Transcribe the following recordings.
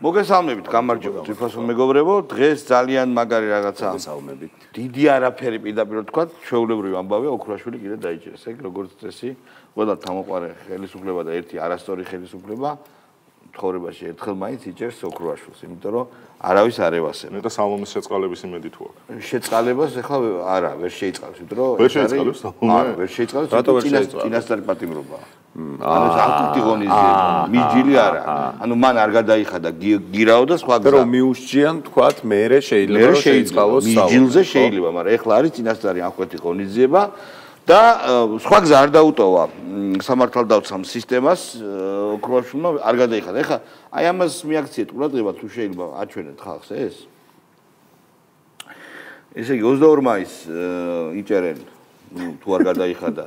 მოგესალმებით, გამარჯობა, ძვირფასო მეგობრებო. დღეს ძალიან მაგარი რაღაცა. მოგესალმებით. დიდი არაფერი პირდაპირ თქვა, ჩვეულებრივი ამბავია, ოქროაშვილი კიდე დაიჭერეს. ეგ როგორც წესი, ყველა თამოყარე ხელისუფლება და ერთი არასწორი ხელისუფლება ცხოვრებაში ერთხელ მაინც იჭერს ოქროაშვილს, იმიტომ რომ არავის არ ევასება. მე და სალომეს შეწყალების იმედი თუ აქვს. შეწყალებას ახლა არა, ვერ შეიწყალს, იმიტომ რომ ვერ შეიწყალებს სალომე? არა, ვერ შეიწყალს, წინასწარი პატიმრობაა. ანუ აკუტი ღონისძიება, მიჯილი არა. ანუ მან არ გადაიხადა გირაო და სხვა გზა. რომ მიუსჯიან, თქვათ, მე შეიძლება რომ შეიწყალოს სალომე. მიჯილზე შეიძლება, მაგრამ ეხლა არის წინასწარი აკუტი ღონისძიება. და სხვა გზა არ დაუტოვა სამართალდაცვამ სისტემას ოქროაშვილმა არ გადაიხადა. ეხლა აი ამას მიაქციეთ ყურადღება თუ შეიძლება აჩვენეთ ხალხს ეს. ესე იგი 22 მაისს იჭერენ თუ არ გადაიხადა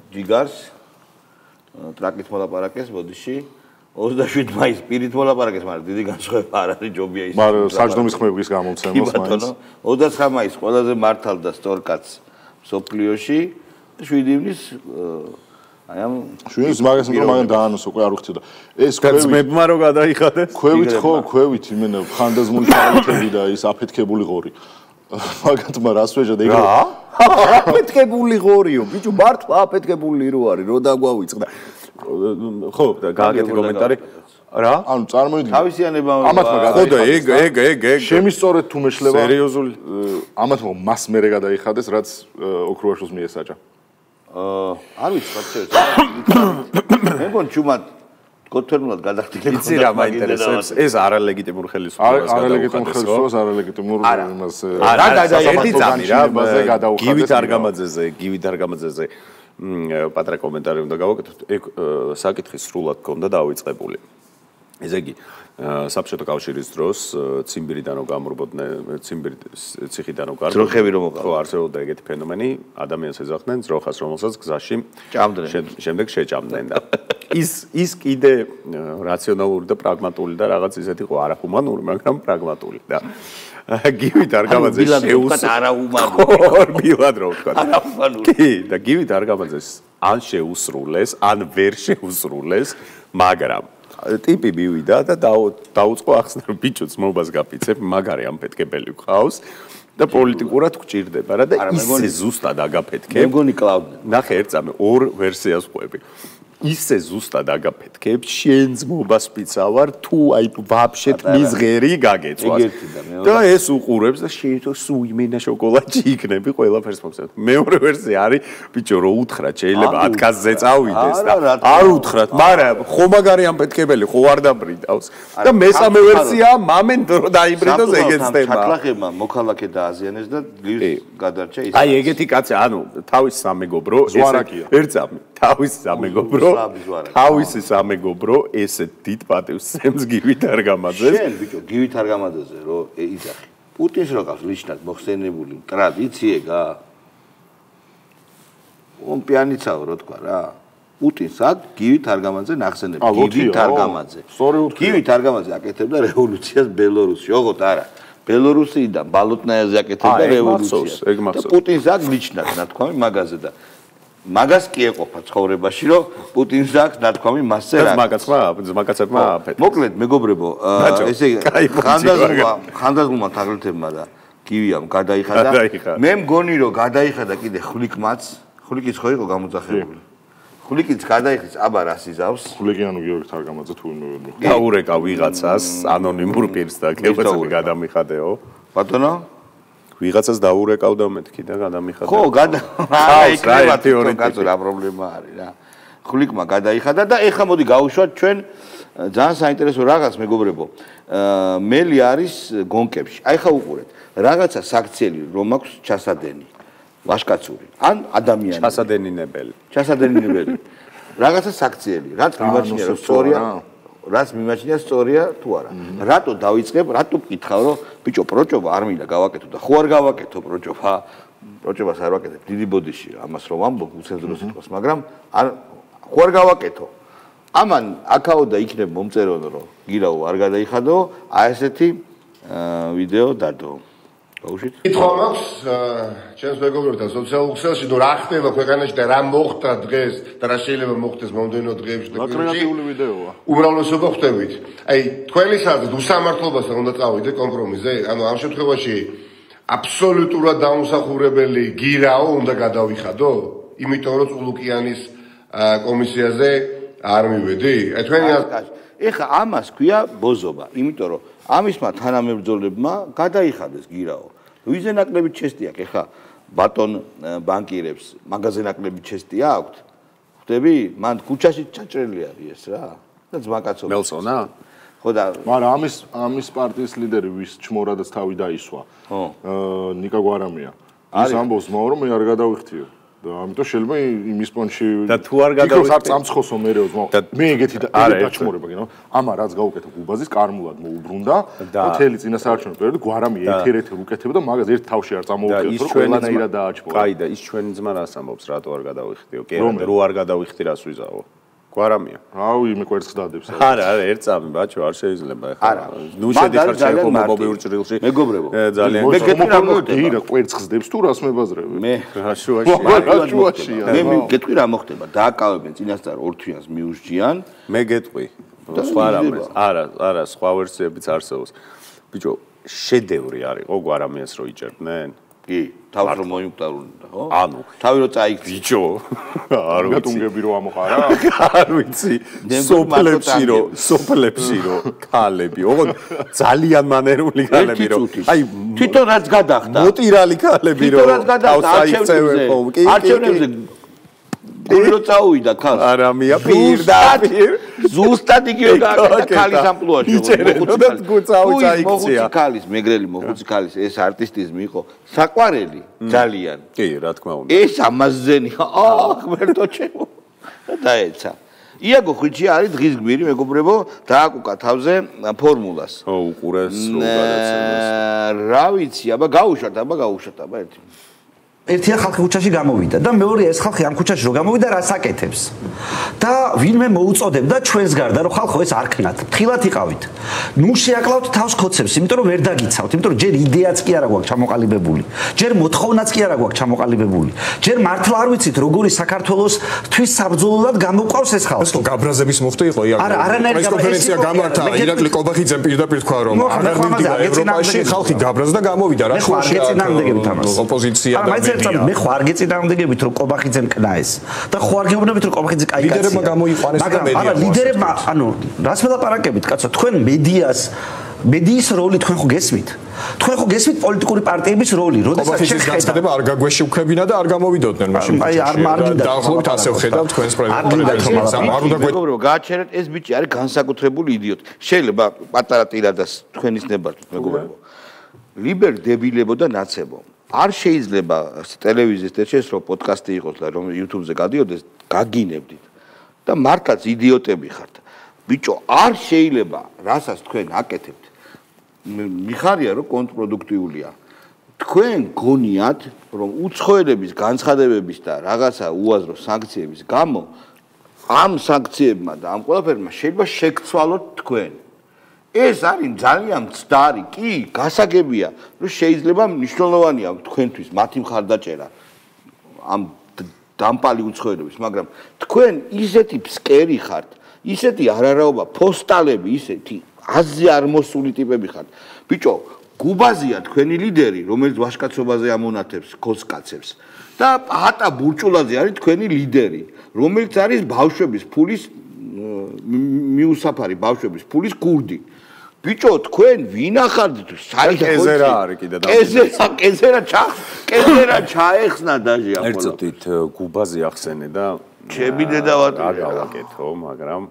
ჯიგარს ტრაკით მოლაპარაკეს ბოდიში 27 მაისს პირით მოლაპარაკეს, მაგრამ დიდი განსხვავება არ არის ჯობია ის. მაგრამ საჯდომის ხმების გამომცემას მაინც 29 მაისს ყველაზე მართალ და სწორ კაცს სოფლიოში 7 ივნის აი ამ 7 ივნის მაგას დაანონსო უკვე არ უხდიდა. ეს კაცმებმა რო გადაიხადეს. ქვევით ხო, ქვევით იმენა ხანდაზმული თვალითები და ის აფეთქებული ღორი. მაგათმა რას ვეჟად ეგრე. აფეთქებული ღორიო, ბიჭო, მართლა აფეთქებული რო არის, რო დაგვავიწყდა. ხო, და გააკეთე კომენტარი. რა? ანუ წარმოიდგინე. თავისიანება ამათმა ხო და ეგ შემისწორეთ თუ მეშლება. სერიოზული. ამათმა მას მერე გადაიხადეს, რაც ოქროაშვილს მიესაჯა. არ ვიცი რა შეიძლება. მე მგონი ჩუმად გოთერმულად გადახდილი. იცი რა მაინტერესებს? ეს არალეგიტიმურ ხელისუფლებას გადაუხადეს. არალეგიტიმურ ხელისუფლებას, არალეგიტიმურ იმას. არა, ერთი ძამი რა, გივით არგამაძეზე პატრა კომენტარი უნდა გავაკეთოთ. ეგ საკითხი სრულად ქონდა დავიწყებული. ესე იგი, საბჭოთა კავშირის დროს ციმბირიდან რო გამრობოდნენ, ციმბირის ციხიდან რო გარდა. ძროხები რომ მოყავდა. ხო, არსებობდა ეგეთი ფენომენი, ადამიანს ეძახდნენ ძროხას, რომელსაც გზაში ჭამდნენ. შემდეგ შეჭამდნენ და ის კიდე რაციონალური და პრაგმატული და რაღაც ისეთი ხო არაჰუმანური, მაგრამ პრაგმატული და გივით არგამაძეს შეუსრულეს არაჰუმანური. მილად რო ვთქვა. არაჰუმანური. კი, და გივით არგამაძეს ან შეუსრულეს, ან ვერ შეუსრულეს, მაგრამ ტიპი მივიდა და დაუწყო ახსნა რომ ბიჭო ძმობას გაფიცებ, მაგარი ამფეთქებელი გყავს და პოლიტიკურად გჭირდება რა და ისე ზუსტად აგაფეთქებ. მე მგონი კლავდნენ. ნახე ერთ წამი ორ ვერსიას ყვები. ისე ზუსტად აგაფეთქებ, შენ ძმობას ფიცავარ თუ აი ვაფშეთ მის ღერი გაგეწვას. და ეს უყურებს და შეიძლება სუიმენა შოკოლადში იქნები ყველაფერს მოხსენებ. მეორე ვერსია არის, ბიჭო, რო უთხრათ, შეიძლება ათკაზზე წავიდეს და არ უთხრათ, მაგრამ ხო მაგარი ამფეთქებელი, ხო არ დაბრიდავს. და მესამე ვერსია, მამენ რო დაიბრიდოს ეგეც თემა. ჩაქლახებმა მოქალაქე დააზიანეს და დილს გადარჩა ის. აი ეგეთი კაცი, ანუ თავის სამეგობრო, ერთ წამი, თავის სამეგობრო თავისი სამეგობრო ესეთ დიდ პატივს სცემს გივით არგამაძეს. შენ ბიჭო, გივით არგამაძეზე რო იძახი. პუტინს რო ყავს ლიჩნად მოხსენებული ტრადიციება. პიანიცაო რო თქვა რა. პუტინს აქვს გივით არგამაძე ნახსენები. გივით არგამაძე. გივით არგამაძე აკეთებდა რევოლუციას ბელორუსში, ოღონდ არა. ბელორუსიდან ბალოტნაიაზე აკეთებდა რევოლუციას. და პუტინს აქვს ლიჩნად ნათქვამი მაგაზე და მაგას კი ეყოფა ცხოვრებაში, რომ პუტინს აქვს ნათქვამი მასზე რა. მაგაცებმა აფეთქეს. მოკლედ, მეგობრებო, ესე ხანდაზმულმა თაღლითებმა და გივიამ გადაიხადა. მე მგონი, რომ გადაიხადა კიდე ხვლიკმაც. ხვლიკიც ხო იყო გამოძახებული. ხვლიკიც გადაიხეს, აბა რას იზავს? ხვლიკი ანუ გიორგი თარგამაძე თუ ვინმე ვერ მოხდა. დაურეკა ვიღაცას ანონიმურ პირს და კეფეცები გადამიხადეო. ბატონო? ვიღაცას დაურეკავდა მეთქი და გადამიხადა. ხო, იქნება თეორია კაცო რა პრობლემა არის რა. ხვლიკმა გადაიხადა და ეხლა მოდი გავუშვათ ჩვენ ძალიან საინტერესო რაღაც მეგობრებო. მელი არის გონკებში. აი ხა უყურეთ. რაღაცა საქციელი რომ აქვს ჩასადენი. ვაშკაცური. ან ადამიანი. ჩასადენინებელი. რაღაცა საქციელი. რაც მიმაჩნია რომ სწორია. რაც მიმაჩნია სწორია თუ არა. რატო დავიწყებ, რატო ვკითხავ, რომ ბიჭო პროჭობა არ მინდა გავაკეთო და ხო არ გავაკეთო პროჭობა. პროჭობას არ ვაკეთებ დიდი ბოდიში, ამას რომ ვამბობ უცენზურო სიტყვას, მაგრამ ხო არ გავაკეთო. ამან აქაო და იქნებ მომწერონ რომ გირაო არ გადაიხადო, აი ესეთი ვიდეო დადო. ბავშვით. კითხვა მაქვს ჩემს მეგობრებთან სოციალურ ქსელში, რომ რა ხდება ქვეყანაში და რა მოხდა დღეს და რა შეიძლება მოხდეს მომდევნო დღეებში და კრეატიული ვიდეოა. უმრავლესობა ხვდებით. აი, თქვენი საზრით უსამართლობასთან უნდა წავიდე კომპრომისზე, ანუ ამ შემთხვევაში აბსოლუტურად დაუმსახურებელი გირაო უნდა გადავიხადო, იმიტომ რომ წულუკიანის კომისიაზე არ მივედი. აი თქვენი ეხა ამას ქვია ბოზობა, იმიტომ რომ ამისმა თანამებრძოლებმა გადაიხადეს გირაო. ვიზე ნაკლებით ჩესტი აქვს ეხა ბატონ ბანკირებს, მაგაზე ნაკლებით ჩესტი აქვთ. ხვდები? მან ქუჩაში ჩაჭრელი არის ეს რა. და ძმაკაცო. მელსონა? ხო და მაგრამ ამის პარტიის ლიდერი ვის ჩმორადაც თავი დაისვა. ნიკა გვარამია. ის ამბობს მაო რომ მე არ გადავიხთიო. და ამიტომ შეიძლება იმის პონში და თუ არ გადავიხდი არ წამცხოსო მერეოს მე ეგეთი დაჩმორება გინო ამა რაც გაუკეთა გუბაზის კარმულად მოუბრუნდა და მთელი წინასაარჩევნო პერიოდი გვარამი ერთ-ერთ უკეთებდა მაგას ერთ თავში არ წამოუყევს რომ ყველანაირად დააჭმო. კაი და ის ჩვენი ძმა რას ამბობს რატო არ გადავიხდიო? კი არა რო არ გადავიხდი რას ვიზაო? გვარამია. რავი მე კვერცხს დადებს. არა ერთ წამი ბაჭო არ შეიძლება ეხლა. ნუ შედიხარ ჩემო მობილურ ჭრილში. მეგობრებო. ძალიან მე გეტყვი რა მოხდება? ირა კვერცხს დებს თუ რას მებაზრები? მე რაშუაშია. მე გეტყვი რა მოხდება? დააკავებენ წინასწარ ორ თვიანს მიუსჯიან. მე გეტყვი. სხვა რამეს. არა, სხვა ვერსიებიც არსებობს. ბიჭო, შედევრი არისო გვარამიას რო იჭერდნენ? კი, თავს რომ მოიმკვდარულდა, ხო? ანუ, თავი რო წაიქცი. ბიჭო, არ ვიცი. გატუნგები რო ამოყარა? არ ვიცი. სოფლებში რო ქალები, ოღონდ ძალიან მანერული ქალები რო. აი, თვითონ რაც გადახდა. მოტირალი ქალები რო. თვითონ რაც გადახდა არჩევნებზე. არჩევნებზე გული რო წაუვიდა ქალს. არამია პირდაპირ. ზუსტად იგივე გააკეთა ქალის ამპლუაში. მოხუცი ქალის, მეგრელი მოხუცი ქალის ეს არტისტიზმი იყო საყვარელი ძალიან. კი, რა თქმა უნდა. ეს ამაზენი, ღმერთო ჩემო. დაეცა. იაგო ხვიჩი არის დღის გვირი მეგობრებო, დააკუკა თავზე ფორმულას. ო, უყურეს რო გადაცემას. რა ვიცი, აბა გაუშვათ ერთი. ერთია ხალხი ქუჩაში გამოვიდა და მეორე ეს ხალხი ამ ქუჩაში რო გამოვიდა რას აკეთებს და ვინმე მოუწოდებდა ჩვენს გარდა რომ ხალხო ეს არ ქნათ თხილად იყავით ნუ შეაკლავთ თავს ქოცებს იმიტომ რომ ვერ დაგიცავთ იმიტომ რომ ჯერ იდეაც კი არა გვაქვს ჩამოყალიბებული ჯერ მოთხოვნაც კი არა გვაქვს ჩამოყალიბებული ჯერ მართლა არ ვიცით როგორი საქართველოს თვის საბრძოლოდ გამოყვავს ეს ხალხი გაბრაზების მუხტი იყო არა არანაირი კონფერენცია გამართა ირაკლი კობახიძემ პირდაპირ თქვა რომ აღარ მივიდა ევროპაში ხალხი გაბრაზდა და გამოვიდა რა ოპოზიცია და მე ხო არ გეწინააღმდეგებით რომ კობახიძემ კნა ეს და ხო არ გეუბნებით რომ კობახიძე კაი კაცია ლიდერებმა გამოიყვანეს და მედია მაგრამ ლიდერებმა ანუ რას მელაპარაკებით კაცო თქვენ მედიის როლი თქვენ ხო გესმით პოლიტიკური პარტიების როლი როდესაც შეხედება არ გაგვეშუქებინა და არ გამოვიდოდნენ მაშინ აი არ მარგინდა დაახლოებით ასე ვხედავ თქვენს პროექტს არ უნდა მეგობრებო გააჩერეთ ეს ბიჭი არის განსაკუთრებული იდიოტი შეიძლება პატარა ტირადას თქვენის ნებართვით მეგობრებო ლიბერ დებილებო და ნაცებო არ შეიძლება ტელევიზიის ერთ-ერთ რო პოდკასტი იყოს და რომ YouTube-ზე გადიოდეს, გაგინებდით. და მართლაც იდიოტები ხართ. ბიჭო, არ შეიძლება, რასაც თქვენ აკეთებთ. მიხარია რომ კონტრპროდუქტიულია. თქვენ გონიათ, რომ უცხოელების განცხადებების და რაღაცა უაზრო სანქციების გამო ამ სანქციებმა და ამ ყველაფერმა შეიძლება შეგცვალოთ თქვენ. ეს არის ძალიან მცდარი, კი, გასაგებია, რომ შეიძლება მნიშვნელოვანია თქვენთვის მათი მხარდაჭერა ამ დამპალი უცხოელების, მაგრამ თქვენ ისეთი ფსკერი ხართ, ისეთი არარაობა, პოსტალები, ისეთი აზზე არ მოსული ტიპები ხართ. ბიჭო, გუბაზია თქვენი ლიდერი, რომელიც ვაშკაცობაზე ამონათებს ქოსკაცებს და პატა ბურჭულაძე არის თქვენი ლიდერი, რომელიც არის ბავშვების ფულის მიუსაფარი ბავშვების ფულის გურდი. ბიჭო თქვენ ვინ ახართ საერთოდ ეზერა არის კიდე და ეზერა ჩაეხსნა დაჟე ახლა ერთობით გუბაზი ახსენე და ჩემი დედავატი არ გავაკეთო მაგრამ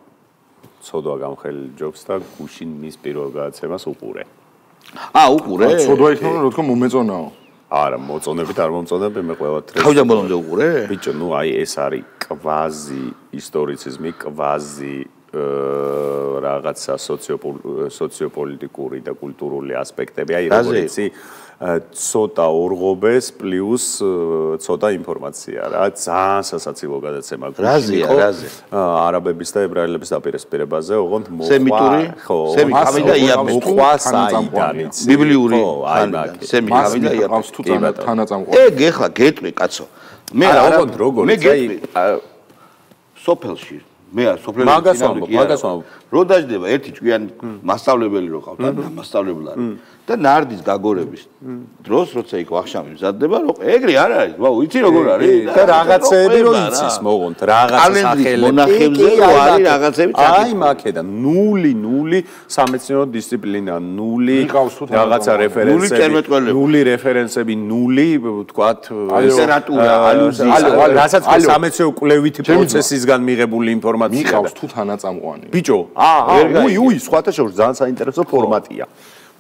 ცოდვა გამხელიჯობს და გუშინ მის პირველ გადაცემას უყურე უყურე ცოდვა იქნება რა თქმა მომეწონაო არა მოწონებით არ მომწონები მე ყველა თავიდან ბოლომდე უყურე ბიჭო ნუ აი ეს არის კვაზი ისტორიციზმი კვაზი რაღაცა სოციოპოლიტიკური და კულტურული ასპექტები, აი როგორ იცი ცოტა ორღობეს პლუს ცოტა ინფორმაცია რა ძალიან სასაცილო გადაცემა რაზია არაბების და ებრაელების დაპირისპირებაზე ოღონდ სემიტური სემიტი და იაფი მოყვა საიდანიც ბიბლიური სემიტი და იაფი თუ თანაწამყვანი ეგ ეხლა გეტყვი კაცო მე ოღონდ როგორ აი სოფელში მე სოფლებში მაგას რო დაждდება ერთი ჭკვიანი მასწავლებელი რო ყავდა მასწავლებლარი და ნარდის გაგორების დროს როცა იქ ვახშამი მზადდება რო ეგრე არ არის ვაუ იცი როგორ არის და რაღაცეები რო იცის მოღონთ რაღაცა სახელები მონახებზე რო არის რაღაცები აი მაქედან 0 სამეცნიერო დისციპლინა 0 რაღაცა რეფერენსები 0 რეფერენსები 0 თქვათ ლიტერატურა რასაც სამეცნიერო კვლევითი პროცესისგან მიღებული ინფორმაცია მიყავს თუ თანაწამყვანი ბიჭო უი სხვათა შორის ძალიან საინტერესო ფორმატია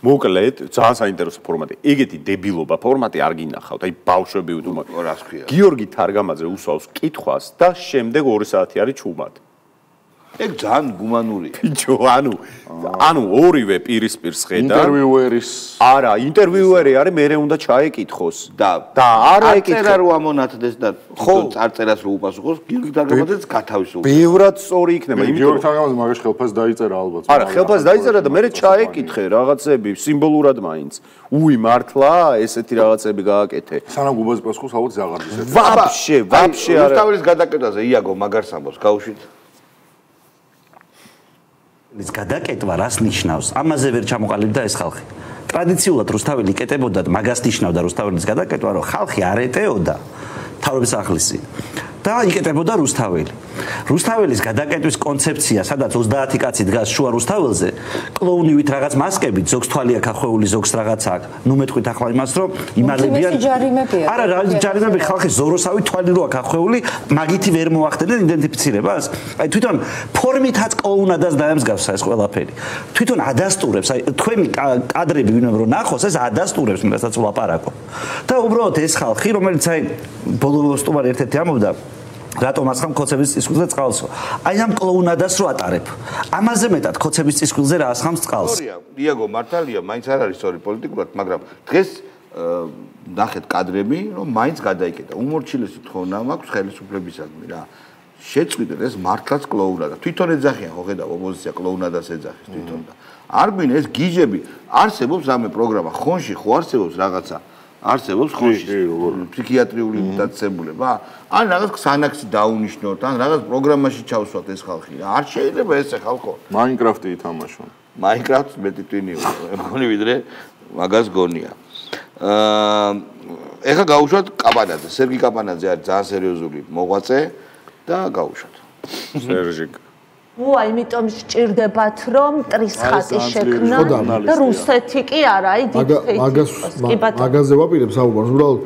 მოკლედ ძალიან საინტერესო ფორმატი. ეგეთი დებილობა ფორმატი არ გინახავთ. აი ბავშვები უთუმად. რას ქვია? გიორგი თარგამაძე უსვავს კითხვას და შემდეგ 2 საათი არის ჩუმად. ეგ ძალიან გუმანურია. ბიჭო, ანუ ორივე პირისპირ სხედა. ინტერვიუერის არა, ინტერვიუერი არის, მე უნდა ჩაეკითხოს და არა ეკითხა. წერა რო ამონათდეს და წარწერას რო უპასუხოს, გიორგი თარგამაძეც გათავისუფლებს. ბევრად სწორი იქნება, იმიტომ გიორგი თარგამაძე მაგას ხელფას დაიწერა ალბათ. არა, ხელფას დაიწერა და მე ჩაეკითხე რაღაცები სიმბოლურად მაინც. უი მართლა ესეთი რაღაცები გააკეთე. სანამ გუბაზე პასუხობს, ალბათ ზაღარდის ეს. ვაფშე არა. რუსთაველის გადაკეთვაზე იაგო მაგარს ამბობს, გაუშვით. ის გადაკეთვა რას ნიშნავს? ამაზე ვერ ჩამოყალიბდა ეს ხალხი. ტრადიციულად რუსთაველი კეთებოდა და მაგას ნიშნავდა რუსთაველის გადაკეთვა, რომ ხალხი არ ეტეოდა თავრობის ახლისი და იკეთებოდა რუსთაველი. რუსთაველის გადაკეთვის კონცეფცია, სადაც 30 კაცი დგას შუა რუსთაველზე, კლოუნივით რაღაც მასკებით, ზოგს თვალი აქვს ახვეული, ზოგს რაღაც აქვს. ნუ მეტყვით ახლა იმას, რომ იმალებიან. არა, რა ჯარიმები ხალხი ზოროსავი თვალი რო აქვს ახვეული, მაგითი ვერ მოახდენენ იდენტიფიცირებას. აი თვითონ ფორმითაც კლოუნადას დაემსგავსა ეს ყველაფერი. თვითონ ადასტურებს, აი თქვენი კადრები ვინმე რო ნახოს, ეს ადასტურებს იმასაც ვლაპარაკობ. და უბრალოდ ეს ხალხი, რომელიც აი ბოლო სტუმარი ერთ-ერთი ამბობდა რატომ ასხამ ქოცების წისქვილზე წყალსო? აი ამ კლოუნადას რო ატარებ. ამაზე მეტად ქოცების წისქვილზე რა ასხამს წყალს? დიაგო მართალია, მაინც არ არის სწორი პოლიტიკურად, მაგრამ დღეს ნახეთ კადრები, რომ მაინც გადაიკეტა. უმორჩილესი თხოვნა მაქვს ხელისუფლებისადმი რა. შეწყვიტეთ ეს მართლაც კლოუნადა. თვითონ ეძახიან ხო ხედავ ოპოზიცია კლოუნადას ეძახის თვითონ და არ გვინდა ეს გიჟები არსებობს რამე პროგრამა ხონში ხო არსებობს რაღაცა არსებობს ხონში ფსიქიატრიული დაწესებულება ან რაღაც ქსანაქსი დაუნიშნოთ ან რაღაც პროგრამაში ჩავსვათ ეს ხალხი არ შეიძლება ესე ხალხო მაინკრაფტი ითამაშონ მაინკრაფტს მეტი ტვინი მგონი ვიდრე მაგას გონია ეხლა გავუშვათ კაპანაძე სერგი კაპანაძე არის ძალიან სერიოზული მოღვაწე და გავუშვათ სერჟიკ უა, იმიტომ სჭირდებათ რომ ტრისხატი შექმნა და რუსეთი კი არა, აი მაგაზე ვაპირებ საუბარს, უბრალოდ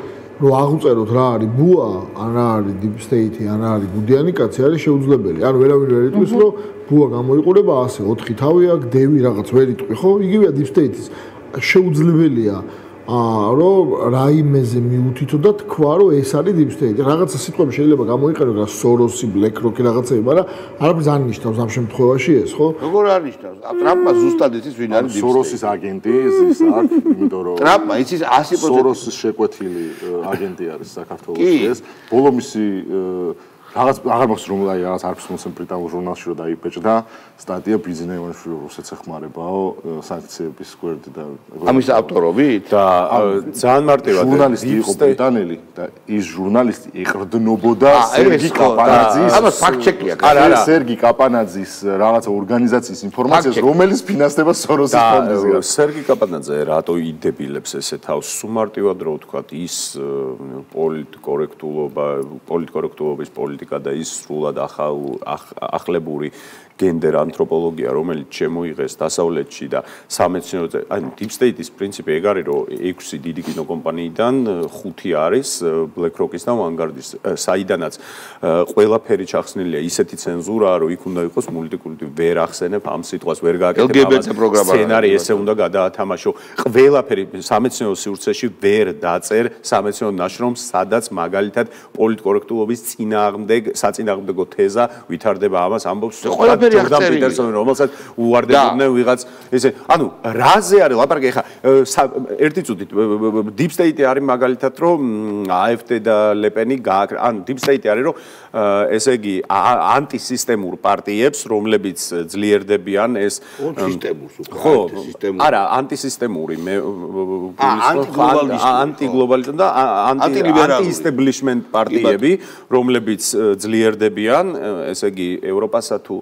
რომ აღუწეროთ რა არის ბუა, ან რა არის deep state-ი, ან რა არის გუდიანი კაცი არის შეუძლებელი. ანუ ვერავინ ვერ იტყვის რომ ბუა გამოიყურება ასე 4 თავი აქვს, დევი რაღაც ვერ იტყვი, ხო? იგივეა deep state-ის. შეუძლებელია რომ რაიმეზე მიუთითო და თქვა რომ ეს არის deep state. რაღაცა სიტყვები შეიძლება გამოიყენო რა სოროსი, BlackRock-ი რაღაცები, მაგრამ არაფერს არ ნიშნავს ამ შემთხვევაში ეს, ხო? როგორ არ ნიშნავს? ტრამპმა ზუსტად იცის ვინ არის deep state. სოროსის აგენტი ის აქვს, იმიტომ რომ ტრამპმა იცის 100% სოროსის შეკვეთილი აგენტი არის საქართველოში ეს. ბოლო მისი რაღაც აღარ მაქვს რომ აი რაღაც არც მოსემ ბრიტანულ ჟურნალში რომ დაიბეჭდა სტატია ბიზნესმენი რომ რუსეთს ეხმარებაო სანქციების გვერდი და ამის ავტორობით და ძალიან მარტივად ჟურნალისტი იყო ბრიტანელი და ის ჟურნალისტი ეყრდნობოდა სერგი კაპანაძის ამას ფაქტ-ჩეკია არა სერგი კაპანაძის რაღაცა ორგანიზაციის ინფორმაციას რომელიც ფინანსდება სოროსის ფონდისგან სერგი კაპანაძე რატო იდებილებს ესე თავს სუმარტივად რო ვთქვათ ის პოლიტკორექტულობის პოლიტიკა და ის სრულად ახლებური გენდერ ანთროპოლოგია, რომელიც შემოიღეს დასავლეთში და სამეცნიერო, ანუ deep state-ის პრინციპი ეგ არის, რომ 6 დიდი კინოკომპანიიდან 5 არის BlackRock-ის და Vanguard-ის, საიდანაც ყველაფერი ჩახსნილია ისეთი ცენზურაა, რომ იქ უნდა იყოს მულტიკულტი, ვერ ახსენებ ამ სიტყვას, ვერ გააკეთებ ამ სცენარი, ესე უნდა გადაათამაშო. ყველაფერი სამეცნიერო სივრცეში ვერ დაწერ სამეცნიერო ნაშრომს, სადაც მაგალითად პოლიტკორექტულობის საწინააღმდეგო თეზა ვითარდება ამას ამბობს ყველაფერი აღწერილია. პიტერსონი, რომელსაც უვარდებოდნენ ვიღაც ესე. ანუ რაზე არის ლაპარაკი ხა ერთი წუთით Deep State არის მაგალითად რომ AfD და ლეპენი ანუ Deep State არის რომ ესე იგი ანტისისტემურ პარტიებს რომლებიც ძლიერდებიან ეს სისტემურს უკვე ხო არა ანტისისტემური მე ანტიგლობალიზმი და ანტი-establishment პარტიები რომლებიც ძლიერდებიან ესე იგი ევროპასა თუ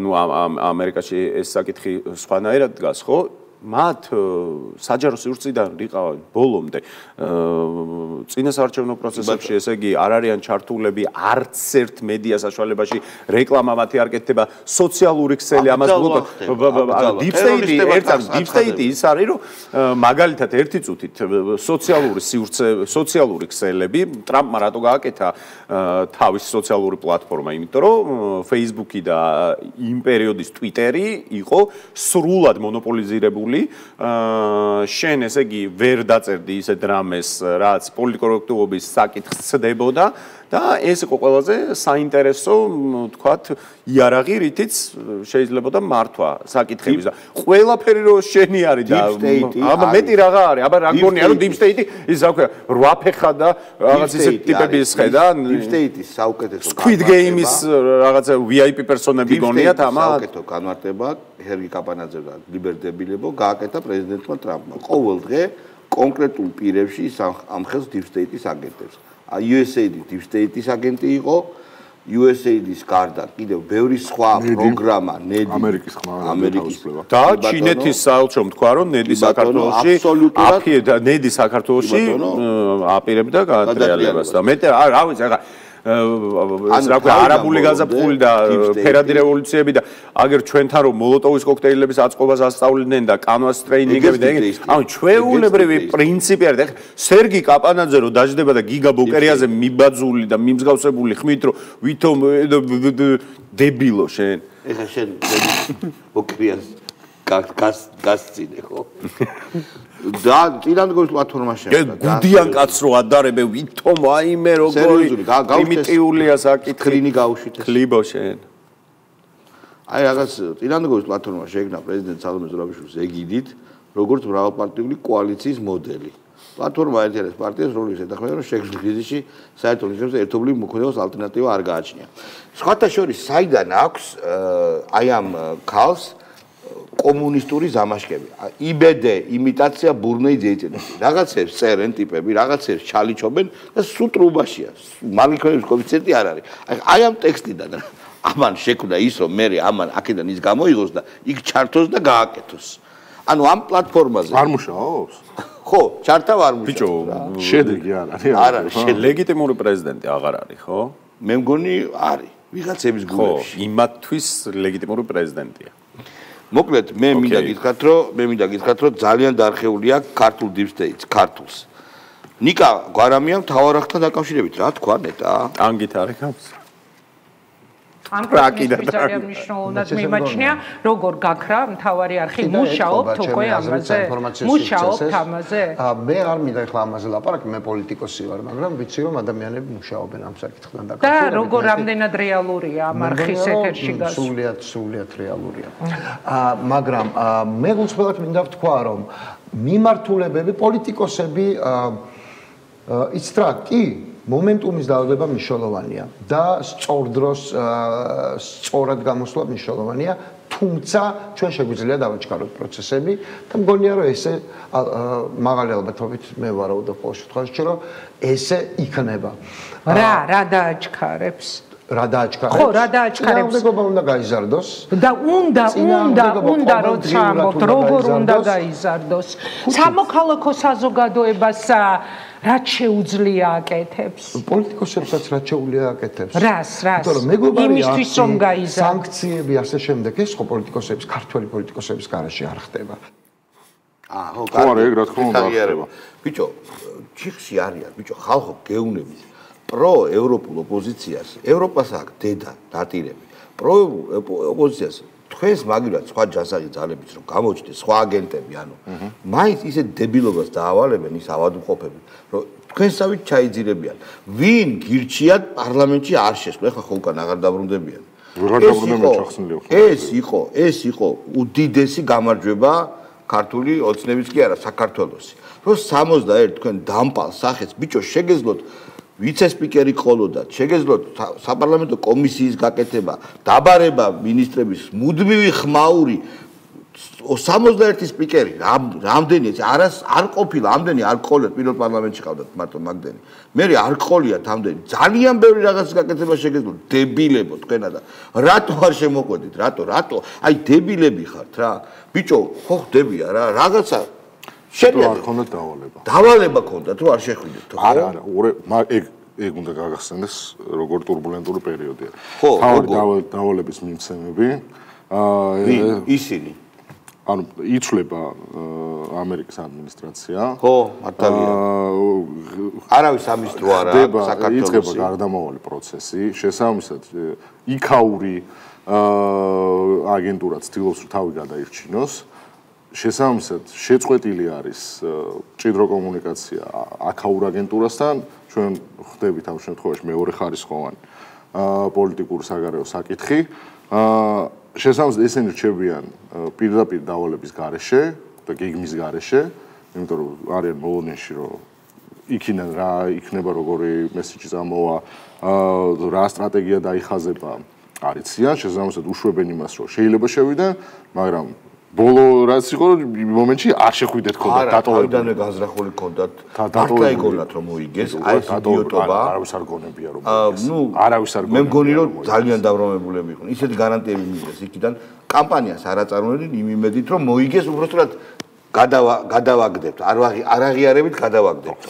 ნუ ამერიკაში ეს საკითხი სხვანაირად დგას ხო მათ საჯარო სივრციდან რიყავენ ბოლომდე წინასაარჩევნო პროცესებში ესე იგი არ არიან ჩართულები არც ერთ მედია საშუალებაში რეკლამა მათი არ კეთდება სოციალური ქსელი ამას Deep State ერთად Deep State ის არის რომ მაგალითად ერთი წუთით სოციალური ქსელები ტრამპმა რატო გააკეთა თავის სოციალური პლატფორმა იმიტომ რომ Facebook-ი და იმ პერიოდის Twitter-ი იყო სრულად მონოპოლიზირებული შენ ესე იგი ვერ დაწერდი ისე დრამეს რაც პოლიტიკურობის საკითხს ცდებოდა და ეს იყო ყველაზე საინტერესო თქვათ იარაღი რითიც შეიძლებოდა მართვა საკითხების და ყველაფერი რო შენი არის და აბა მეტი რაღა არის აბა რა გონია რომ Deep State ის რა რვაფეხა და რაღაც ისე ტიპების ხედა Deep State-ის საუკეთესო Squid Game-ის რაღაცა VIP პერსონები გონიათ ამა საუკეთესო განმარტება ჰერგი კაპანაძე და ლიბერდებილებო გააკეთა პრეზიდენტმა ტრამპმა ყოველ დღე კონკრეტულ პირებში ამ ხელს Deep State-ის აგენტებს USAID Deep State-ის აგენტი იყო USAID-ის გარდა კიდევ ბევრი სხვა პროგრამა ნედი ამერიკის ხმა და ჩინეთის საელჩომ თქვა რომ ნედი საქართველოში აფიედა ნედი საქართველოში აპირებდა გაატრიალებას და მეტი რა ვიცი ახლა ეს რა ქვია არაბული გაზაფხული და ფერადი რევოლუციები და აგერ ჩვენთან რომ მოლოტოვის კოქტეილების აწყობას ასწავლიდნენ და კანვას ტრეინინგები და ანუ ჩვეულებრივი პრინციპი არის და სერგი კაპანაძე რომ დაждდება და გიგა ბოკერიაზე მიბაძული და მიმსგავსებული ხმით რომ ვითომ დებილო შენ ეხა შენ ბოკერიას გასწინე ხო და წინანდგოვის პლატფორმა შევა. გუდიან კაცს რო ადარებე ვითომ აიმე როგორი პრიმიტიულია საკითხი. კრინი გაუშვით. კლიბო შენ. აი რაღაც წინანდგოვის პლატფორმა შეიქმნა პრეზიდენტ სალომე ზურაბიშვილის ეგიდით, როგორც მრავალპარტიული კოალიციის მოდელი. პლატფორმა ერთიანებს პარტიას, რომლის ეთანხმება, რომ შექმნილ ქრიზისში საერთო ნიშნებზე ერთობლივ მოქმედებას ალტერნატივა არ გააჩნია. სხვათა შორის, საიდან აქვს აი ამ ქალს კომუნისტური ზამაშკები. იბედე, იმიტაცია, ბურნეი ძეიტენები. რაღაცებს წერენ ტიპები, რაღაცებს ჩალიჩობენ და სუტრუბაშია. მალიქოების კოეფიციენტი არ არის. აი ამ ტექსტიდან ამან შექმნა ის, რომ მე ამან აქედან ის გამოიღოს და იქ ჩართოს და გააკეთოს. ანუ ამ პლატფორმაზე არ მუშაობს? ხო, ჩართავ არ მუშაობს. ბიჭო, შედეგი არ არის. არ არის. ლეგიტიმური პრეზიდენტი აღარ არის, ხო? მე მგონი არის. ვიღაცების გულებში. ხო, იმათთვის ლეგიტიმური პრეზიდენტია. მოკლედ მე მინდა გითხრათ რომ ძალიან დარხეულია ქართულ Deep State-ს, ქართულს. ნიკა გვარამია მთავარახთან დაკავშირებით რა თქვა ნეტა? კანგით არის გავს. ძალიან მნიშვნელოვნად მიმაჩნია როგორ გაქრა მთავარი არხი მუშაობთ უკვე ამაზე მუშაობთ ამაზე მე არ მინდა ახლა ამაზე ლაპარაკი მე პოლიტიკოსი ვარ მაგრამ ვიცი რომ ადამიანები მუშაობენ ამ საკითხთან დაკავშირებით და როგორ რამდენად რეალურია ამ არხის ეთერში გასვლა სულიად რეალურია მაგრამ მე უცხოელად მინდა ვთქვა რომ მიმართულებები პოლიტიკოსები იცით რა კი მომენტუმის დაავადება მნიშვნელოვანია და სწორ დროს სწორად გამოსვლა მნიშვნელოვანია თუმცა ჩვენ შეგვიძლია დავაჩქაროთ პროცესები და მგონია რომ ესე მაღალი ალბათობით მე ვარაუდობ ყოველ შემთხვევაში რომ ესე იქნება რა დააჩქარებს რა დააჩქარებს ხო რა დააჩქარებს მეგობა უნდა გაიზარდოს და უნდა როცა ამბობთ როგორ უნდა გაიზარდოს სამოქალაქო საზოგადოებას რაც შეუძლია აკეთებს პოლიტიკოსებსაც რაც შეუძლია აკეთებს რას იმისთვის რომ გაიზარდოს სანქციები ასე შემდეგ ეს ხო პოლიტიკოსების ქართველი პოლიტიკოსების გარშე არ ხდება ხო კარგი რა თქმა უნდა ხდება ბიჭო ჩიხში არიან ბიჭო ხალხო გეუნებით პრო-ევროპულ ოპოზიციას ევროპას აქვს დედა დატირები პრო-ევროპულ ოპოზიციას თქვენს მაგივრად სხვა ჯასაღი ძალებიც რომ გამოჩნდეს სხვა აგენტები ანუ მაინც ისე დებილობას დაავალებენ ის ავადმყოფები რომ თქვენსავით ჩაიძირებიან ვინ გირჩიათ პარლამენტში არ შესვლა ეხლა ხოლმე აღარ დაბრუნდებიან ეს იყო უდიდესი გამარჯვება ქართული ოცნების კი არა საქართველოსი. რომ 61 თქვენ დამპალ სახეს ბიჭო შეგეძლოთ ვიცე-სპიკერი ყოლოდათ, შეგეძლოთ საპარლამენტო კომისიის გაკეთება, დაბარება მინისტრების მუდმივი ხმაური 61 სპიკერი, რამდენი არ ყოფილა, ამდენი არ ყოლეთ პირველ პარლამენტში ყავდათ მარტო მაგდენი. მე არ ყოლიათ ამდენი. ძალიან ბევრი რაღაცის გაკეთება შეგეძლოთ, დებილებო თქვენა და რატო არ შემოყვედით? რატო? აი დებილები ხართ რა. ბიჭო, ხო ხდებია რა, რაღაცა შეიძლება არ ქონდათ დავალება. დავალება ქონდათ, რომ არ შეხვიდეთ. არა, ეგ უნდა გაგახსენდეს როგორ турბულენტური პერიოდია. ხო, დავალების მიმცემები ისინი ანუ იცვლება ამერიკის ადმინისტრაცია. ხო, მართალია. არავის ამის დრო არა საქართველოს. იწყება გარდამავალი პროცესი, შესაბამისად იქაური აგენტურა ცდილობს რომ თავი გადაირჩინოს. შესაბამისად შეწყვეტილი არის მჭიდრო კომუნიკაცია აქაურ აგენტურასთან, ჩვენ ხდებით ამ შემთხვევაში მეორე ხარისხოვანი პოლიტიკური საგარეო საკითხი. შესაბამისად ესენი რჩებიან პირდაპირ დავალების გარეშე და გეგმის გარეშე, იმიტომ რომ არიან მოლონიაში რომ იქიდან რა იქნება როგორი მესიჯი წამოვა, რა სტრატეგია დაიხაზება არ იციან, შესაბამისად უშვებენ იმას რომ შეიძლება შევიდნენ, მაგრამ ბოლო რაც იყო მომენტში არ შეხვიდეთ ქონდათ დატოვებული. აიდანვე განზრახული ქონდათ. მართლა იგონათ რომ მოიგეს, აი ეს იდიოტობა. არავის არ გონებია რომ მოიგეს. არავის არ გონებია. მე მგონი რომ ძალიან დავრომებულები იყვნენ. ისეთი გარანტიები მიიღეს იქიდან კამპანიას არ აწარმოებდნენ იმ იმედით რომ მოიგეს, უბრალოდ გადავაგდებთ. არ აღიარებით გადავაგდებთ.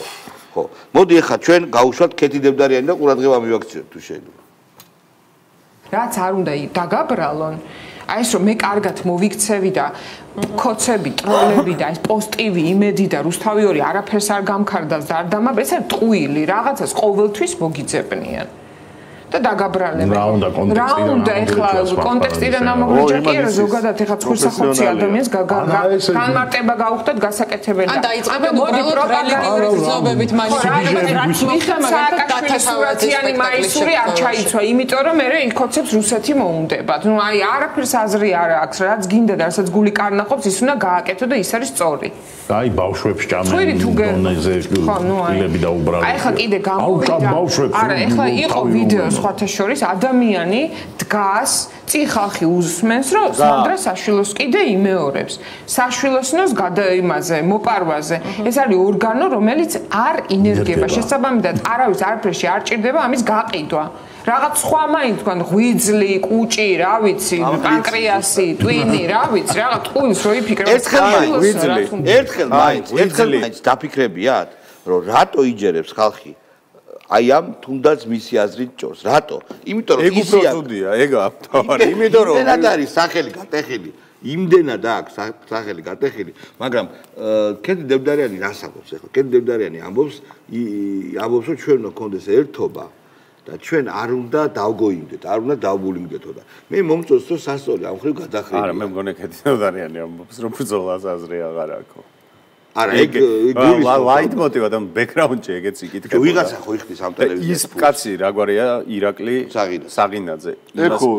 ხო. მოდი ახლა ჩვენ გავუშვათ ქეთი დებდარიანი და ყურადღება მივაქციოთ თუ შეიძლება. რაც არ უნდა დაგაბრალონ აი ეს რომ მე კარგად მოვიქცევი და კოცები, ტროლები და ეს პოზიტივი იმედი და რუსთავი ორი არაფერს არ გამქარდა და არ დამაბ ეს არის ტყუილი რაღაცას ყოველთვის მოგიძებნიან და დაგაბრალებ. რა უნდა კონტექსტიდან ამოგვიჭერ კი არა ზოგადად ეხლა ცხოველსახოცი ადამიანს განმარტება გაუხდათ გასაკეთებელი და დაიწყება უბრალოდ გზობებით სააკაშვილიანი მაისური არ ჩაიცვა იმიტომ რომ მე იქოცებს რუსეთი მოუნდებათ. ნუ აი არაფერს აზრი არ აქვს რაც გინდა და რასაც გული კარნახობს ის უნდა გააკეთო და ის არის სწორი. აი ბავშვებს ჭამენ დონეზე ფილები და უბრალოდ აი ხა კიდე გამოვიდა არა ეხლა იყო ვიდეო სხვათა შორის ადამიანი დგას წინ ხალხი უსმენს რომ სანდრა საშვილოს კიდე იმეორებს საშვილოსნოს იმაზე მოპარვაზე ეს არის ორგანო რომელიც არ ინერგება შესაბამისად არავის არაფერში არ ჭირდება ამის გაყიდვა რაღაც სხვა მაინც თქვენ ღვიძლი, კუჭი, რა ვიცი, პანკრეასი, ტვინი, რა ვიცი, რაღაც ტყუილს რო იფიქრე. ერთხელ მაინც დაფიქრებიათ, რომ რატო იჯერებს ხალხი აი ამ თუნდაც მისი აზრით ჭორს. რატო? იმიტომ რომ ის უწუდია, ეგა თავარი. იმიტომ რომ იმდენად არის სახელი გატეხილი, იმდენად აქვს სახელი გატეხილი, მაგრამ ქეთი დებდარიანი რას ამბობს ახლა? ქეთი დებდარიანი ამბობს რომ ჩვენ უნდა გქონდეს ერთობა და ჩვენ არ უნდა დავგოინდეთ, არ უნდა დავბულინგდეთო და მე მომწონს რომ სასწორი ამ ხრივ გადახრილია. არა, მე მგონი ქეთი დებდარიანი ამბობს რომ ბრძოლას აზრი აღარ აქვს. არა, ეგ ლაით მოტივა და ბექგრაუნდში ეგეც იკითხება. ვიღაცა ხო იხდის ამ ტელევიზიაში. ის კაცი რაგვარია ირაკლი საღინაძე. ეხო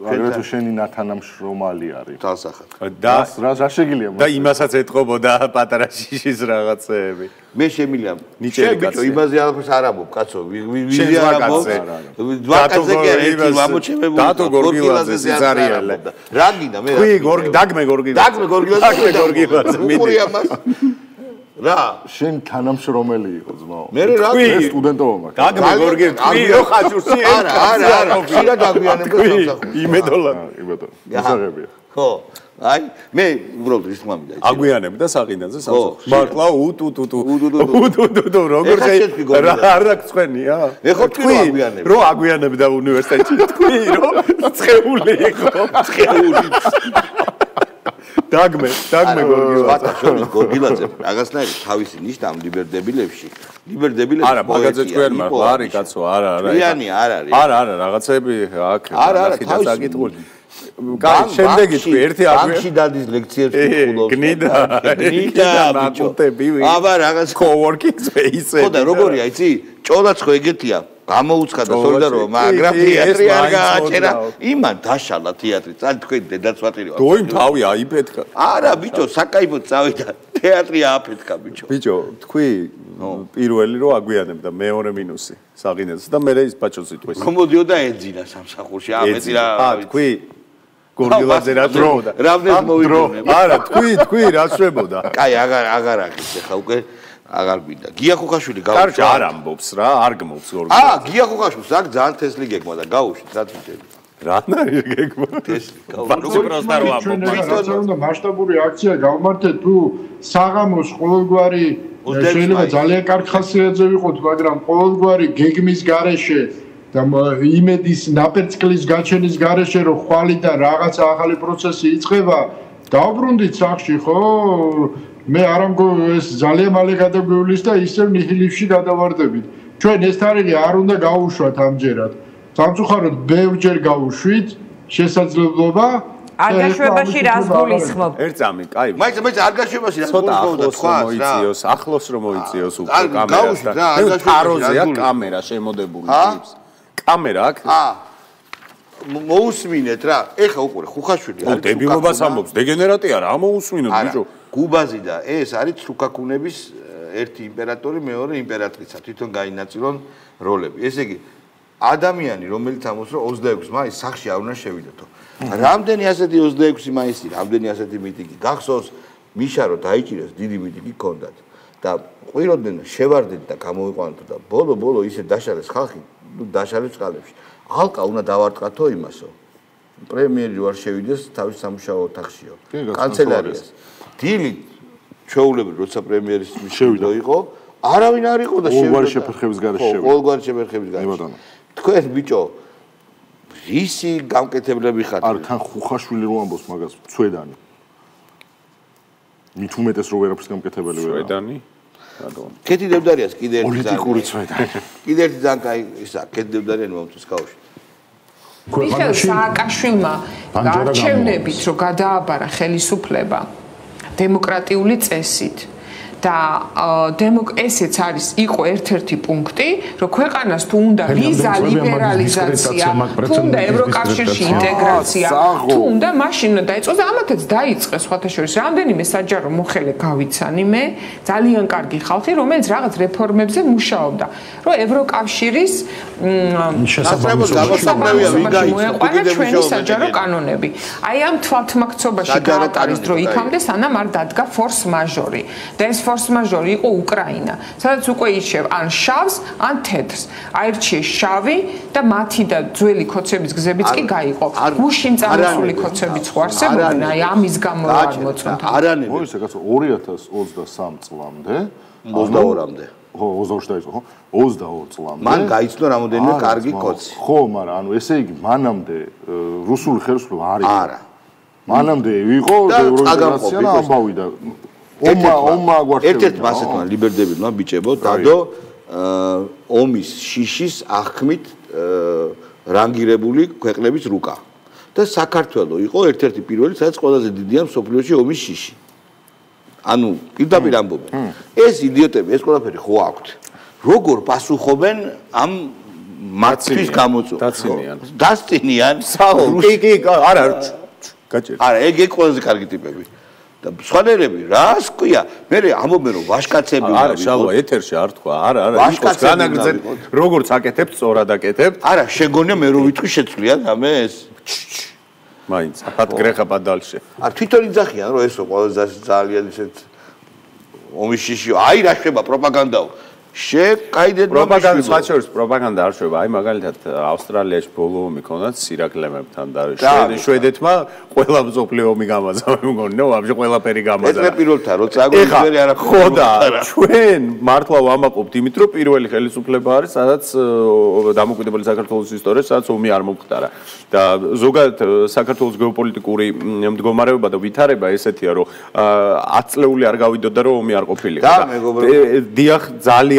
აგრეთვე შენი ნათანამშრომალი არის. თალსახად. და რა შეგიძლია და იმასაც ეთყობოდა პატარა შიშის რაღაცეები. მე შემილია. შენ ბიჭო იმაზე არაფერს არ ამბობ, კაცო. ვიზი არ ამბობ. ვაკაზე კი არა, ერთი ამოჩემებული. დათო გორგილაძე ზარიელე. რა გინდა მე? ქვი დაგმე გორგილაძე. დაგმე გორგილაძე. უკურია მას. რა შენ თანამშრომელი იყო ძმაო მე რა სტუდენტობა მაქვს დაგმე გორგილაძე რო ხაჭურში არა ხშირად დაგვიანებდა სამსახური იმედოლა ისაღებია ხო აი მე უბრალოდ ის მომიდა აგვიანებდა საღინაძე სამსახურში მართლა უტუტუტუ როგორ რა არ აქვს ეხო თქვი აგვიანებდა რო აგვიანებდა უნივერსიტეტში თქვი რომ ცხეული იყო ცხეული დაგმე გორგილაძე რაღაცნაირი თავისი ნიშნა ამ ლიბერდებილებში არა მაგაზე თქვენ მართლა არის კაცო არა იანი არ არის არა რაღაცები აქ ნახიდა საკითხული კაი შემდეგი თქვი ერთი ბანკში დადის ლექციებს კითხულობს გნიდა ნაკუტები აბა რაღაც coworking space-ები ხო და როგორია იცი ჭოლაც ხო ეგეთია გამოუცხადა სოლიდარობა, მაგრამ თეატრი არ გააჩერა. იმან დაშალა თეატრი. წალ თქვენ დედაცვატილი ვარ. დოიმ თავი აიფეთქა. არა, ბიჭო, საკაიფოდ წავიდა. თეატრი ააფეთქა, ბიჭო. ბიჭო, თქვი პირველი რო აგვიანებდა მეორე მინუსი საღინეთს და მე ის ბაჭოს იტყვის. კომოდიოდა ეძინა სამსახურში. ამეცი რა. თქვი გორგილაძე რა დროა? რამდენად მოვიდოდნენ? არა, თქვი რა შვებოდა? კაი, აღარ ახის ახლა უკვე აღარ მინდა. გია ხუხაშვილი გავუშვა. კარგი არ ამბობს რა, არ გმობს გორგილაძე. გია ხუხაშვილს აქ ძალიან თესლი გეგმა და გავუშვით რა თვითები. რა არის გეგმა? თესლი. როგორ პროსტა რო ამბობს. როცა უნდა მასშტაბური აქცია გავმართეთ თუ საღამოს ყოველგვარი შეიძლება ძალიან კარგი ხასიათზე ვიყოთ, მაგრამ ყოველგვარი გეგმის გარეშე და იმედის ნაპერწკლის გაჩენის გარეშე რომ ხვალიდან რაღაცა ახალი პროცესი იწყება, დავბრუნდით სახში, ხო? მე არ ამგონი ეს ძალიან მალე გადაგვივლის და ისევ ნიჰილივში გადავარდებით. ჩვენ ეს თარიღი არ უნდა გავუშვათ ამჯერად. სამწუხაროდ ბევრჯერ გავუშვით, შესაძლებლობა არგაშუებაში რას გულისხმობ? ერთამი, კაი. მაინც არგაშუებაში რას გულისხმობდა თქვა რა. ახლოს რომ მოიწიოს უკვე კამერას და აროზეა კამერა შემოდებული ის. კამერა აქ? მოусმინეთ რა. ეხა უყურე ხუხაშვილი არის. დებილობას ამბობს, დეგენერატია რა მოусმინოთ ბიჭო. გუბაზი და ეს არის ცრუკაკუნების ერთი იმპერატორი, მეორე იმპერატრიცა, თვითონ გაინაწილონ როლები. ესე იგი ადამიანი, რომელიც ამბობს, რომ 26 მაისს სახში არ უნდა შევიდეთო. რამდენი ასეთი 26 მაისი, რამდენი ასეთი მიტინგი გახსოვს, მიშა რო დაიჭირეს, დიდი მიტინგი ჰქონდათ და ყვიროდნენ, შევარდეთ და გამოვიყვანოთ და ბოლო ისე დაშალეს ხალხი, დაშალეს წყალებში. ალკა უნდა დავარტყათო იმასო. პრემიერი ვარ შევიდეს თავის სამუშაო ოთახშიო. კანცელარიას. დილით ჩვეულებრივ როცა პრემიერის შევიდა იყო, არავინ არ იყო და შევიდა. ყოველგვარი შეფერხების გარეშე შევიდა. ყოველგვარი შეფერხების გარეშე. თქვენ ბიჭო რისი გამკეთებლები ხართ? არ თან ხუხაშვილი რო ამბობს მაგას, ცვედანი. მით უმეტეს რო ვერაფრის გამკეთებელი ვერა. ცვედანი? კეთი დევდარიას კიდე ერთი პოლიტიკური ცვედანი. კიდე ერთი ძალიან კაი ისა, კეთი დევდარიანი მომწონს კავშირი. მიხეილ სააკაშვილმა არჩევნებით რო გადააბარა ხელისუფლება დემოკრატიული წესით და ესეც არის იყო ერთ-ერთი პუნქტი, რომ ქვეყანას თუ უნდა ვიზა ლიბერალიზაცია, თუ უნდა ევროკავშირში ინტეგრაცია, თუ უნდა მაშინ დაიწყოს და ამათაც დაიწყეს სხვათა შორის რამდენიმე საჯარო მოხელე გავიცანი მე, ძალიან კარგი ხალხი, რომელიც რაღაც რეფორმებზე მუშაობდა, რომ ევროკავშირის მოეყვანა ჩვენი საჯარო კანონები. აი ამ თვალთმაქცობაში გაატარეს დრო იქამდე, სანამ არ დადგა ფორს მაჟორი. და ეს ფორს მაჟორი იყო უკრაინა, სადაც უკვე იშევ ან შავს, ან თეთრს. აირჩიეს შავი და მათი და ძველი ქოცების გზებიც კი გაიყო. გუშინ წამოსული ქოცებიც ხო არსებობენ, აი ამის გამო არ მოწონთ. არანები. მოიცა კაცო 2023 წლამდე, 22-მდე. ხო, 22 დაიწყო, ხო? 22 წლამდე. მან გაიცნო რამოდენიმე კარგი კოცი. ხო, მაგრამ ანუ ესე იგი მანამდე რუსული ხელისუფლება არ იყო. არა. მანამდე იყო ევროინტეგრაცია და ამბავი და ომა გვარჩევდა. ერთ-ერთ მასეთმა ლიბერდებილმა ბიჭებო დადო ომის შიშის აღქმით რანგირებული ქვეყნების რუკა. და საქართველო იყო ერთ-ერთი პირველი, სადაც ყველაზე დიდია მსოფლიოში ომის შიში. ანუ პირდაპირ ამბობენ. ეს იდიოტები, ეს ყველაფერი ხო აქვთ. როგორ პასუხობენ ამ მათთვის გამოწვევას? დასწინიან. კი, არა, გაჭირდა. არა, ეგ ყველაზე კარგი ტიპები. და სხვანაირები რას ქვია? მე ამობენ რომ ვაშკაცები უნდა არა, შალვა ეთერში არ თქვა. არა, იყოს განაგრძეთ. როგორც აკეთებთ, სწორად აკეთებთ. არა, შეგონია მე რო ვიტყვი შეცვლიან ამეს. მაინც აფათ გრეხა პადალში. არ თვითონ იძახიან რომ ესო ყველაზე ძალიან ისეთ ომის შიშიო. აი რა შვება პროპაგანდაო. შეკაიდეთ პროპაგანდა სხვაშორის პროპაგანდა არ შვება. აი მაგალითად ავსტრალიაში ბოლო ომი ქონდათ სირაკლებთან და შვედეთმა ყველა მსოფლიო ომი გამაძა. მე მგონი, ნო, ვაბჟე ყველაფერი გამაძა. ეს მე პირველთან როცა აგვიგვერი არა ხოდა ჩვენ მართლა ვამაყობთ იმით რომ პირველი ხელისუფლება არის სადაც დამოუკიდებელი საქართველოს ისტორიაში სადაც ომი არ მომხდარა. და ზოგადად საქართველოს გეოპოლიტიკური მდგომარეობა და ვითარება ესეთია რომ 10 წლეული არ გავიდოდა რომ ომი არ ყოფილიყო. დიახ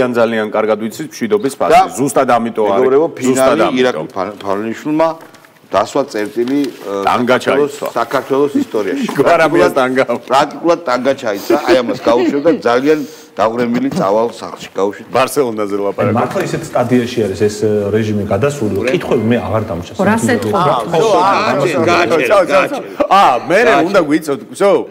ძალიან კარგად ვიცით მშვიდობის ფასი. ზუსტად ამიტომ არის. მეგობრებო, ფინალი ირაკლი ფარანიშვილმა დასვა წერტილი საქართველოს ისტორიაში. გვარამიას ტანგა. პრაქტიკულად ტანგა ჩაიცა, აი ამას გაუშვებდა ძალიან დაღრემილი წავალ სახლში გავუშვით. ბარსელონაზე ლაპარაკობ. მართლა ისეთ სტადიაში არის ეს რეჟიმი გადასული, რომ კითხვები მე აღარ დამჭირს. რასეთ ხოვდა? მე უნდა გვიწოდ,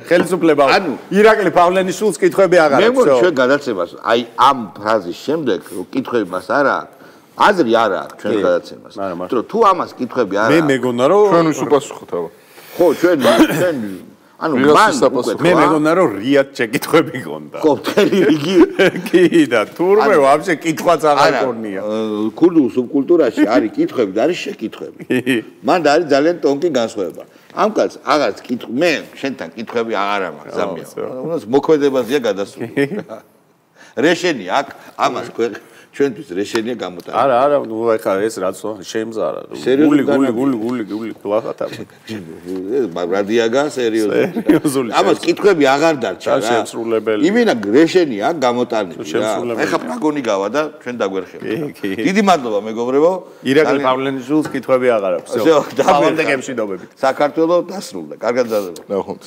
ხელისუფლება. ანუ ირაკლი პავლენიშვილს კითხვები აღარ აქვს. მე მგონი ჩვენ გადაცემას, აი ამ ფრაზის შემდეგ, რომ კითხვები მას არ აქვს, აზრი არ აქვს ჩვენ გადაცემას. იმიტომ თუ ამას კითხვები არ აქვს. მე მეგონა რომ ჩვენ ვის უპასუხოთ აბა. ხო, ჩვენ ანუ მე მეგონა რომ რიად შეკითხვები გონდა. ხო, მთელი რიგი. კი და თურმე ვაფშე კითხვაც აღარ გქონია. ქურდულ სუბკულტურაში არის კითხვები და არის შეკითხვები. მან არის ძალიან ტონკი განსხვავება. ამ კაცს აღარც კითხვა, მე შენთან კითხვები აღარ მაქვს ზამია. უნდა მოქმედებაზეა გადასული. რეშენი აქ ამას ჩვენთვის რეშენია გამოტანა. არა, ნუ ახლა ეს რაც შემზარა. გული ლახათა. რადიაგა სერიოზული. ამას კითხვები აღარ დარჩა რა. შემსრულებელი. იმენა რეშენი აქ გამოტანილი რა. ეხა პრაგონი გავა და ჩვენ დაგვერხებთ. დიდი მადლობა მეგობრებო. ირაკლი პავლენიშვილს კითხვები აღარ აქვს. დავამდე გემშვიდობებით. საქართველოს დასრულდა. კარგად დადება. ნახოთ.